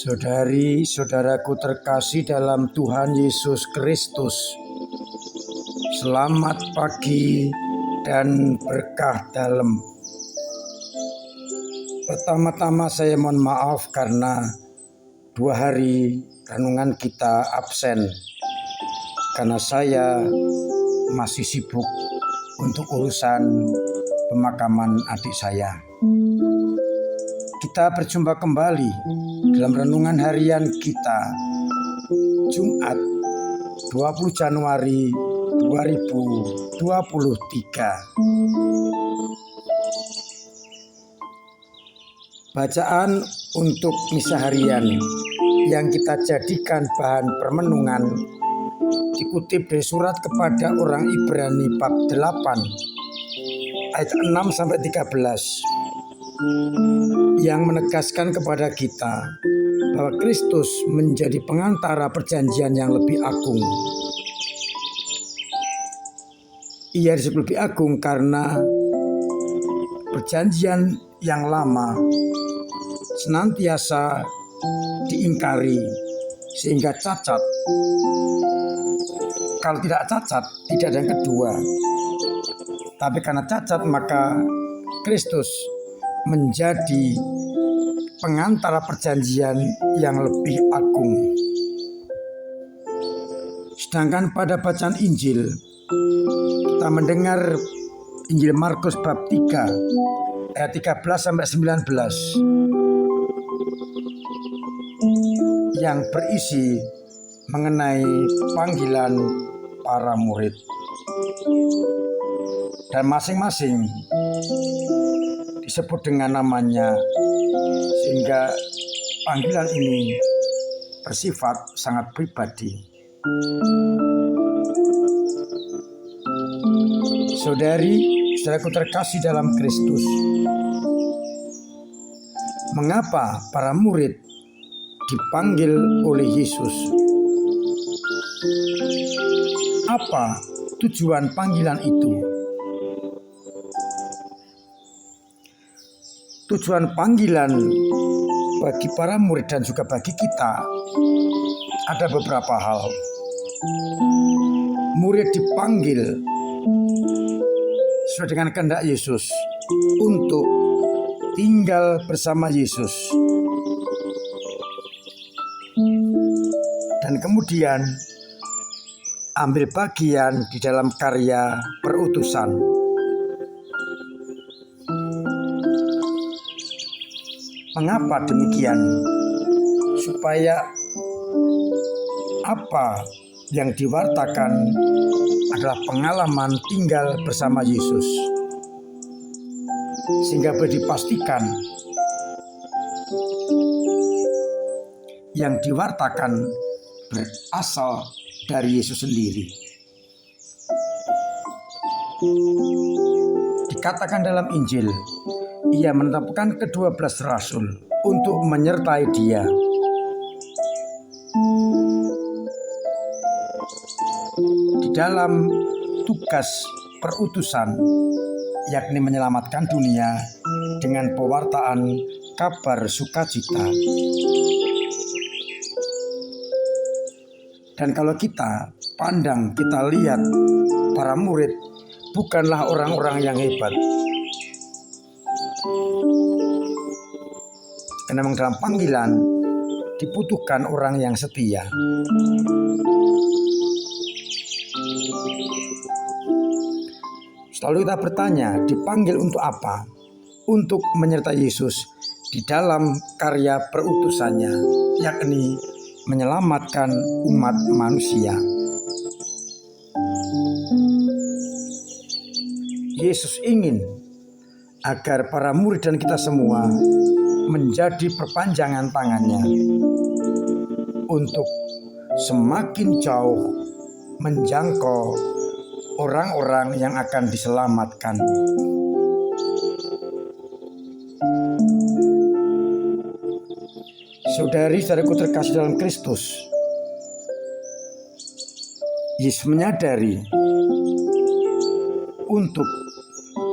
Saudari-saudaraku terkasih dalam Tuhan Yesus Kristus, selamat pagi dan berkah dalam. Pertama-tama saya mohon maaf karena 2 hari renungan kita absen, karena saya masih sibuk untuk urusan pemakaman adik saya. Kita berjumpa kembali dalam renungan harian kita Jumat 20 Januari 2023. Bacaan untuk misa harian yang kita jadikan bahan permenungan dikutip dari surat kepada orang Ibrani bab 8 ayat 6 sampai 13. Yang menegaskan kepada kita bahwa Kristus menjadi pengantara perjanjian yang lebih agung. Ia disebut lebih agung karena perjanjian yang lama senantiasa diingkari sehingga cacat. Kalau tidak cacat, tidak ada yang kedua. Tapi karena cacat, maka Kristus menjadi pengantara perjanjian yang lebih agung. Sedangkan pada bacaan Injil, kita mendengar Injil Markus bab 3 ayat 13 sampai 19 yang berisi mengenai panggilan para murid. Dan masing-masing disebut dengan namanya, sehingga panggilan ini bersifat sangat pribadi. Saudari-saudaraku terkasih dalam Kristus, mengapa para murid dipanggil oleh Yesus? Apa tujuan panggilan itu? Tujuan panggilan bagi para murid dan juga bagi kita ada beberapa hal. Murid dipanggil sesuai dengan kehendak Yesus untuk tinggal bersama Yesus, dan kemudian ambil bagian di dalam karya perutusan. Mengapa demikian? Supaya apa yang diwartakan adalah pengalaman tinggal bersama Yesus, sehingga boleh dipastikan yang diwartakan berasal dari Yesus sendiri. Dikatakan dalam Injil, ia menetapkan ke-12 rasul untuk menyertai dia. Di dalam tugas perutusan, yakni menyelamatkan dunia dengan pewartaan kabar sukacita. Dan kalau kita pandang, kita lihat, para murid bukanlah orang-orang yang hebat. Karena memang dalam panggilan dibutuhkan orang yang setia. Selalu kita bertanya, dipanggil untuk apa? Untuk menyertai Yesus di dalam karya perutusannya, yakni menyelamatkan umat manusia. Yesus ingin agar para murid dan kita semua menjadi perpanjangan tangannya untuk semakin jauh menjangkau orang-orang yang akan diselamatkan. Saudari-saudaraku terkasih dalam Kristus, Yesus menyadari untuk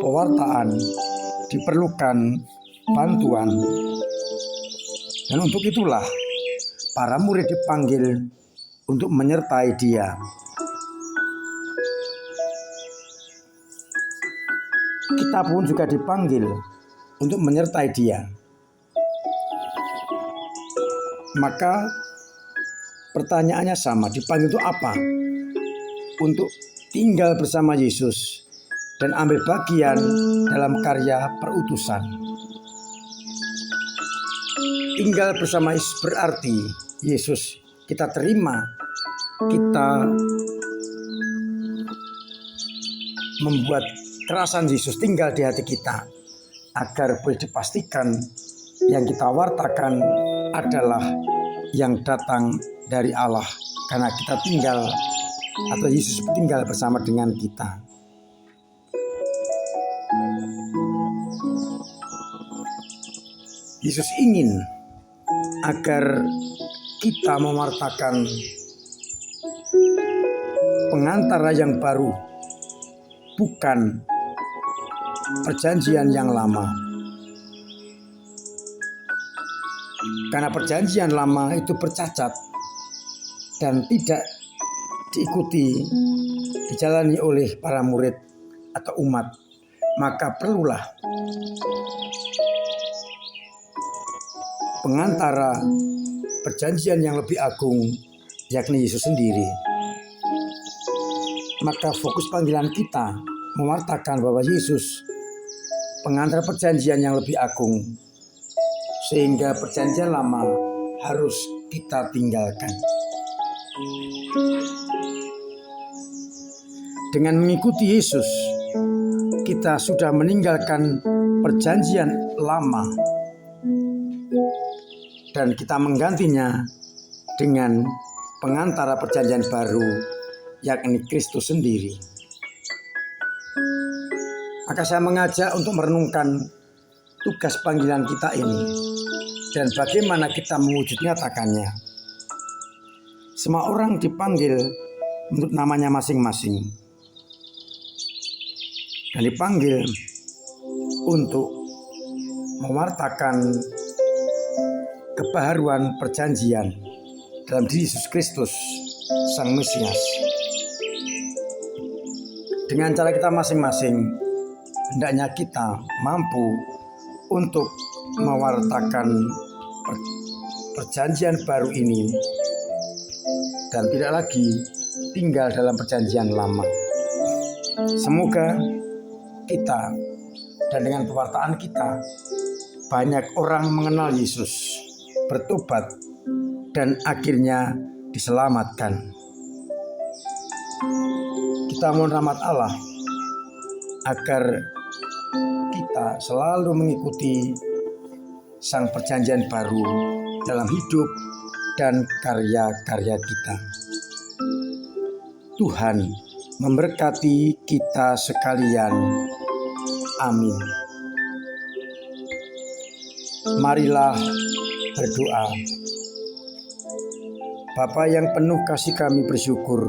pewartaan diperlukan bantuan, dan untuk itulah para murid dipanggil untuk menyertai dia. Kita pun juga dipanggil untuk menyertai dia. Maka pertanyaannya sama, dipanggil untuk apa? Untuk tinggal bersama Yesus dan ambil bagian dalam karya perutusan. Tinggal bersama Yesus berarti Yesus kita terima, kita membuat kerasan Yesus tinggal di hati kita, agar boleh dipastikan yang kita wartakan adalah yang datang dari Allah, karena kita tinggal atau Yesus tinggal bersama dengan kita. Yesus ingin agar kita mewartakan pengantara yang baru, bukan perjanjian yang lama. Karena perjanjian lama itu bercacat dan tidak dijalani oleh para murid atau umat, maka perlulah pengantara perjanjian yang lebih agung, yakni Yesus sendiri. Maka fokus panggilan kita mewartakan bahwa Yesus pengantara perjanjian yang lebih agung, sehingga perjanjian lama harus kita tinggalkan. Dengan mengikuti Yesus, kita sudah meninggalkan perjanjian lama dan kita menggantinya dengan pengantara perjanjian baru, yakni Kristus sendiri. Maka saya mengajak untuk merenungkan tugas panggilan kita ini dan bagaimana kita mewujud nyatakannya. Semua orang dipanggil untuk namanya masing-masing dan dipanggil untuk mewartakan kebaharuan perjanjian dalam diri Yesus Kristus, Sang Mesias. Dengan cara kita masing-masing, hendaknya kita mampu untuk mewartakan perjanjian baru ini dan tidak lagi tinggal dalam perjanjian lama. Semoga kita dan dengan pewartaan kita banyak orang mengenal Yesus, bertobat, dan akhirnya diselamatkan. Kita mohon rahmat Allah agar kita selalu mengikuti Sang Perjanjian Baru dalam hidup dan karya-karya kita. Tuhan memberkati kita sekalian. Amin. Marilah berdoa. Bapa yang penuh kasih, kami bersyukur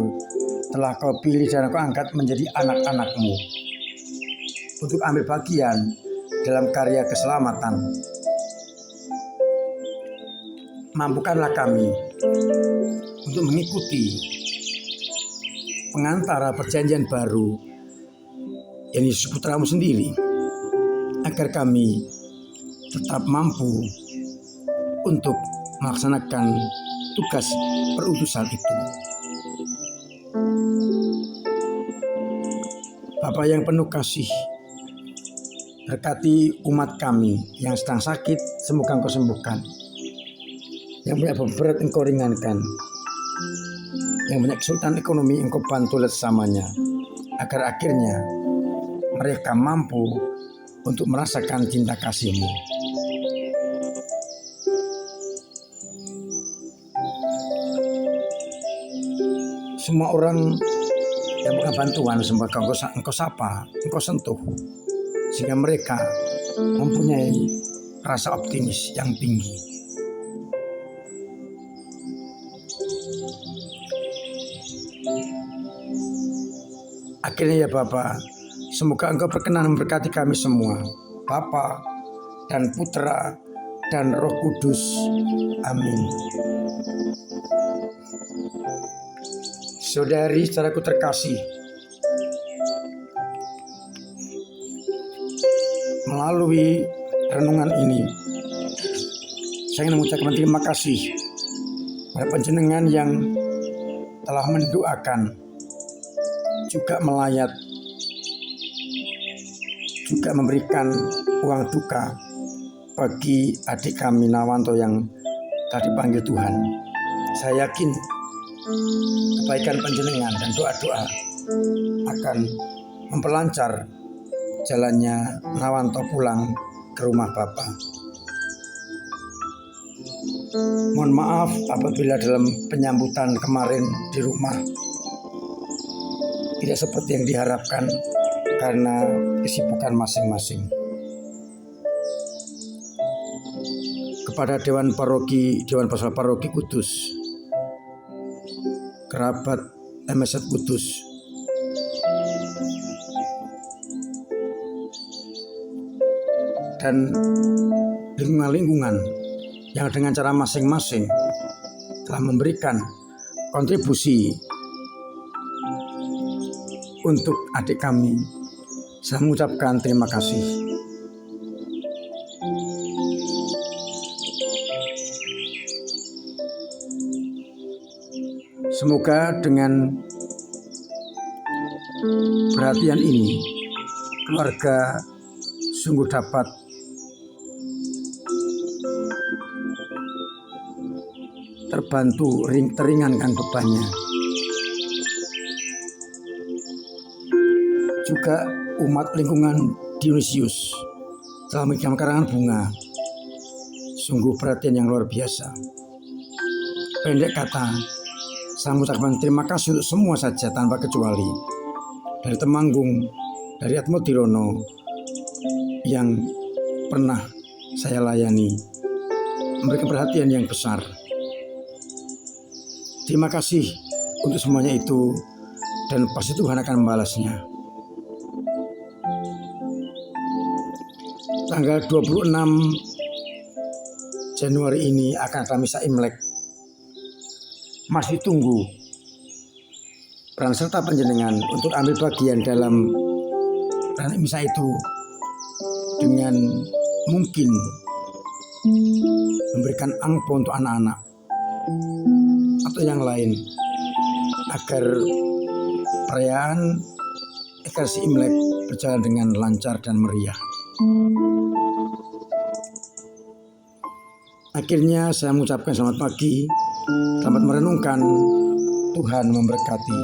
telah Kau pilih dan Kau angkat menjadi anak-anak-Mu untuk ambil bagian dalam karya keselamatan. Mampukanlah kami untuk mengikuti pengantara perjanjian baru, yang Yesus Putra-Mu sendiri, agar kami tetap mampu untuk melaksanakan tugas perutusan itu. Bapa yang penuh kasih, berkati umat kami yang sedang sakit, semoga Engkau sembuhkan. Yang punya beban Engkau ringankan. Yang punya kesulitan ekonomi Engkau bantu sesamanya, agar akhirnya mereka mampu untuk merasakan cinta kasih-Mu. Semua orang yang bukan bantuan, semoga Engkau sapa, Engkau sentuh, sehingga mereka mempunyai rasa optimis yang tinggi. Akhirnya ya Bapa, semoga Engkau berkenan memberkati kami semua, Bapa dan Putra dan Roh Kudus. Amin. Saudari saudaraku terkasih, melalui renungan ini saya ingin mengucapkan terima kasih pada panjenengan yang telah mendoakan, juga melayat, juga memberikan uang duka bagi adik kami Nawanto yang tadi panggil Tuhan. Saya yakin kebaikan panjenengan dan doa-doa akan memperlancar jalannya Nawanto pulang ke rumah Bapa. Mohon maaf apabila dalam penyambutan kemarin di rumah tidak seperti yang diharapkan karena kesibukan masing-masing. Kepada Dewan Pastoral Paroki Kudus, kerabat MSF Kudus, dan lingkungan yang dengan cara masing-masing telah memberikan kontribusi untuk adik kami, saya mengucapkan terima kasih. Semoga dengan perhatian ini keluarga sungguh dapat terbantu, teringankan bebannya. Juga umat lingkungan Dionysius telah mengirim karangan bunga. Sungguh perhatian yang luar biasa. Pendek kata, saya mengucapkan terima kasih untuk semua saja tanpa kecuali. Dari Temanggung, dari Atmodirono yang pernah saya layani, memberikan perhatian yang besar. Terima kasih untuk semuanya itu, dan pasti Tuhan akan membalasnya. Tanggal 26 Januari ini akan ada misa Imlek. Masih tunggu peran serta panjenengan untuk ambil bagian dalam misa itu dengan mungkin memberikan angpau untuk anak-anak atau yang lain, agar perayaan Ekaristi Imlek berjalan dengan lancar dan meriah. Akhirnya saya mengucapkan selamat pagi, selamat merenungkan, Tuhan memberkati.